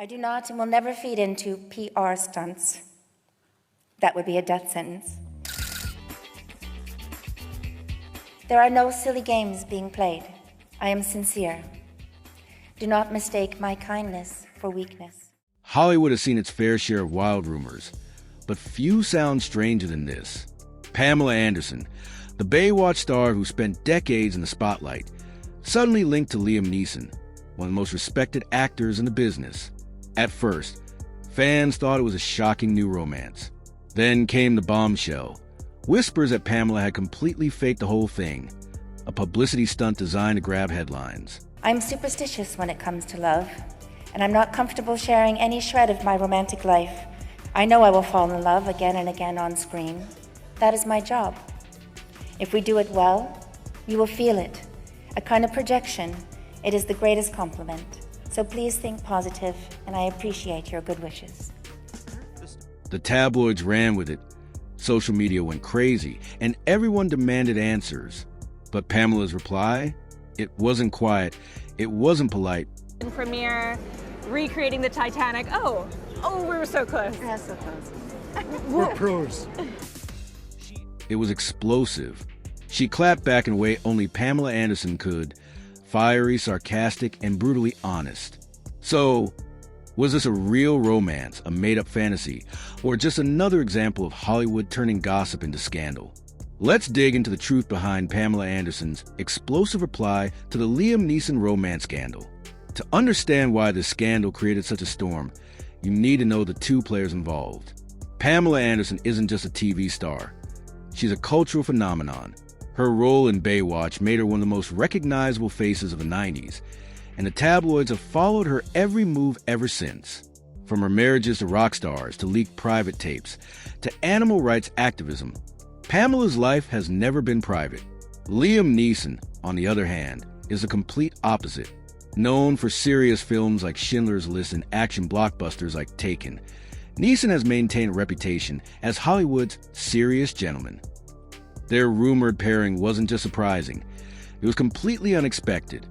I do not and will never feed into PR stunts. That would be a death sentence. There are no silly games being played. I am sincere. Do not mistake my kindness for weakness. Hollywood has seen its fair share of wild rumors, but few sound stranger than this. Pamela Anderson, the Baywatch star who spent decades in the spotlight, suddenly linked to Liam Neeson, one of the most respected actors in the business. At first, fans thought it was a shocking new romance. Then came the bombshell. Whispers that Pamela had completely faked the whole thing, a publicity stunt designed to grab headlines. I'm superstitious when it comes to love, and I'm not comfortable sharing any shred of my romantic life. I know I will fall in love again and again on screen. That is my job. If we do it well, you will feel it. A kind of projection. It is the greatest compliment. So please think positive, and I appreciate your good wishes. The tabloids ran with it. Social media went crazy, and everyone demanded answers. But Pamela's reply? It wasn't quiet. It wasn't polite. Premiere, recreating the Titanic. Oh, we were so close. Yeah, so close. We're pros. It was explosive. She clapped back in a way only Pamela Anderson could. Fiery, sarcastic, and brutally honest. So, was this a real romance, a made-up fantasy, or just another example of Hollywood turning gossip into scandal? Let's dig into the truth behind Pamela Anderson's explosive reply to the Liam Neeson romance scandal. To understand why this scandal created such a storm, you need to know the two players involved. Pamela Anderson isn't just a TV star. She's a cultural phenomenon. Her role in Baywatch made her one of the most recognizable faces of the 90s, and the tabloids have followed her every move ever since. From her marriages to rock stars, to leaked private tapes, to animal rights activism, Pamela's life has never been private. Liam Neeson, on the other hand, is the complete opposite. Known for serious films like Schindler's List and action blockbusters like Taken, Neeson has maintained a reputation as Hollywood's serious gentleman. Their rumored pairing wasn't just surprising, it was completely unexpected,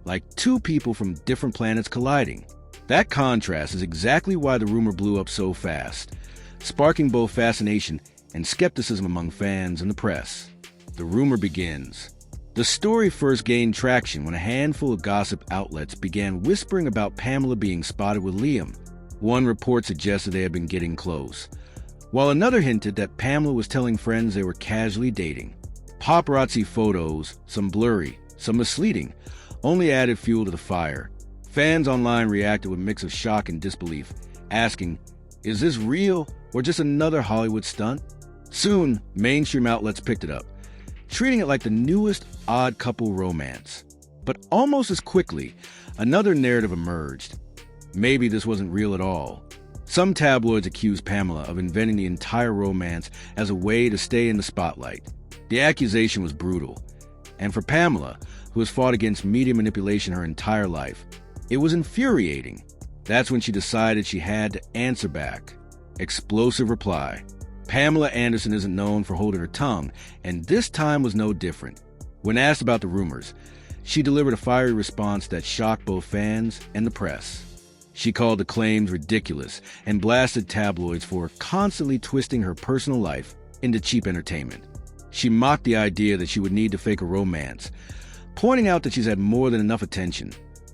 like two people from different planets colliding. That contrast is exactly why the rumor blew up so fast, sparking both fascination and skepticism among fans and the press. The rumor begins. The story first gained traction when a handful of gossip outlets began whispering about Pamela being spotted with Liam. One report suggested they had been getting close, while another hinted that Pamela was telling friends they were casually dating. Paparazzi photos, some blurry, some misleading, only added fuel to the fire. Fans online reacted with a mix of shock and disbelief, asking, is this real or just another Hollywood stunt? Soon, mainstream outlets picked it up, treating it like the newest odd couple romance. But almost as quickly, another narrative emerged. Maybe this wasn't real at all. Some tabloids accused Pamela of inventing the entire romance as a way to stay in the spotlight. The accusation was brutal, and for Pamela, who has fought against media manipulation her entire life, it was infuriating. That's when she decided she had to answer back. Explosive reply. Pamela Anderson isn't known for holding her tongue, and this time was no different. When asked about the rumors, she delivered a fiery response that shocked both fans and the press. She called the claims ridiculous and blasted tabloids for constantly twisting her personal life into cheap entertainment. She mocked the idea that she would need to fake a romance, pointing out that she's had more than enough attention,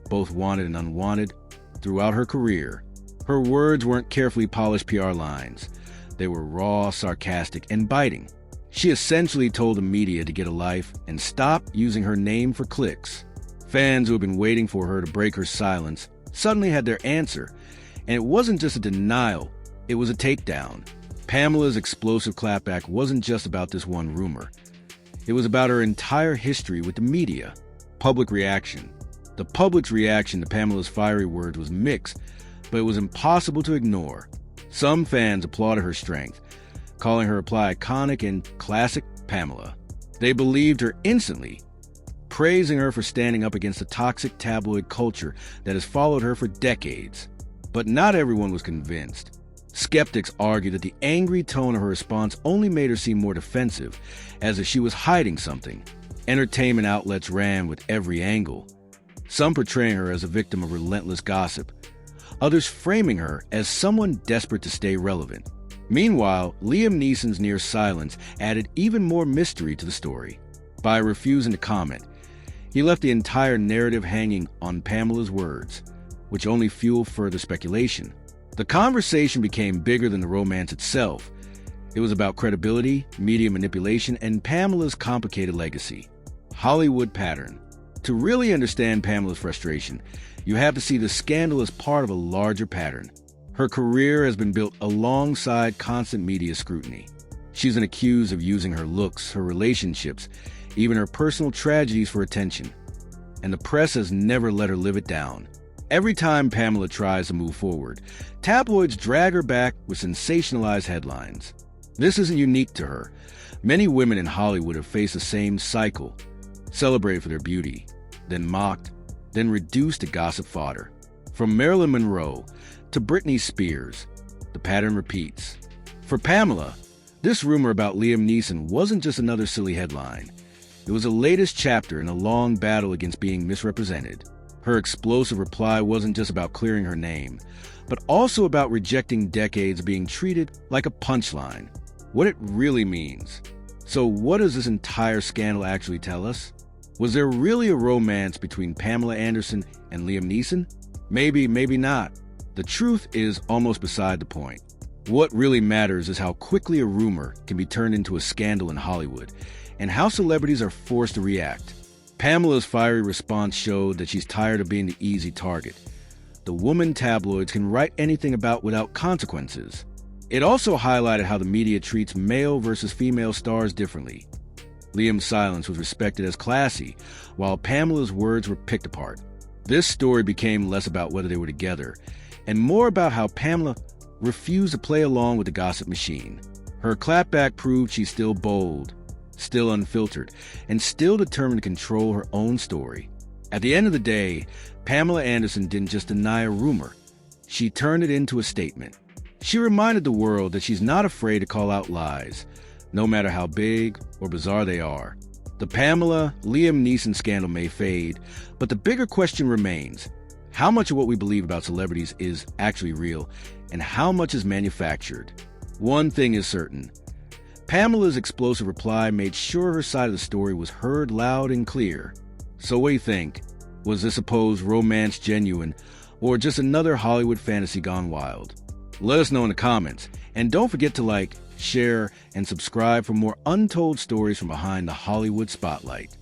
both wanted and unwanted, throughout her career. Her words weren't carefully polished PR lines. They were raw, sarcastic, and biting. She essentially told the media to get a life and stop using her name for clicks. Fans who had been waiting for her to break her silence suddenly had their answer, and it wasn't just a denial, it was a takedown. Pamela's explosive clapback wasn't just about this one rumor. It was about her entire history with the media. Public reaction. The public's reaction to Pamela's fiery words was mixed, but it was impossible to ignore. Some fans applauded her strength, calling her reply iconic and classic Pamela. They believed her instantly, praising her for standing up against the toxic tabloid culture that has followed her for decades. But not everyone was convinced. Skeptics argued that the angry tone of her response only made her seem more defensive, as if she was hiding something. Entertainment outlets ran with every angle, some portraying her as a victim of relentless gossip, others framing her as someone desperate to stay relevant. Meanwhile, Liam Neeson's near silence added even more mystery to the story. By refusing to comment, he left the entire narrative hanging on Pamela's words, which only fueled further speculation. The conversation became bigger than the romance itself. It was about credibility, media manipulation, and Pamela's complicated legacy. Hollywood pattern. To really understand Pamela's frustration, you have to see the scandal as part of a larger pattern. Her career has been built alongside constant media scrutiny. She's been accused of using her looks, her relationships, even her personal tragedies for attention. And the press has never let her live it down. Every time Pamela tries to move forward, tabloids drag her back with sensationalized headlines. This isn't unique to her. Many women in Hollywood have faced the same cycle, celebrated for their beauty, then mocked, then reduced to gossip fodder. From Marilyn Monroe to Britney Spears, the pattern repeats. For Pamela, this rumor about Liam Neeson wasn't just another silly headline. It was the latest chapter in a long battle against being misrepresented. Her explosive reply wasn't just about clearing her name, but also about rejecting decades of being treated like a punchline. What it really means. So what does this entire scandal actually tell us? Was there really a romance between Pamela Anderson and Liam Neeson? Maybe, maybe not. The truth is almost beside the point. What really matters is how quickly a rumor can be turned into a scandal in Hollywood, and how celebrities are forced to react. Pamela's fiery response showed that she's tired of being the easy target. The woman tabloids can write anything about without consequences. It also highlighted how the media treats male versus female stars differently. Liam's silence was respected as classy, while Pamela's words were picked apart. This story became less about whether they were together, and more about how Pamela refused to play along with the gossip machine. Her clapback proved she's still bold, still unfiltered, and still determined to control her own story. At the end of the day, Pamela Anderson didn't just deny a rumor. She turned it into a statement. She reminded the world that she's not afraid to call out lies, no matter how big or bizarre they are. The Pamela-Liam Neeson scandal may fade, but the bigger question remains. How much of what we believe about celebrities is actually real, and how much is manufactured? One thing is certain. Pamela's explosive reply made sure her side of the story was heard loud and clear. So what do you think? Was this supposed romance genuine, or just another Hollywood fantasy gone wild? Let us know in the comments, and don't forget to like, share, and subscribe for more untold stories from behind the Hollywood spotlight.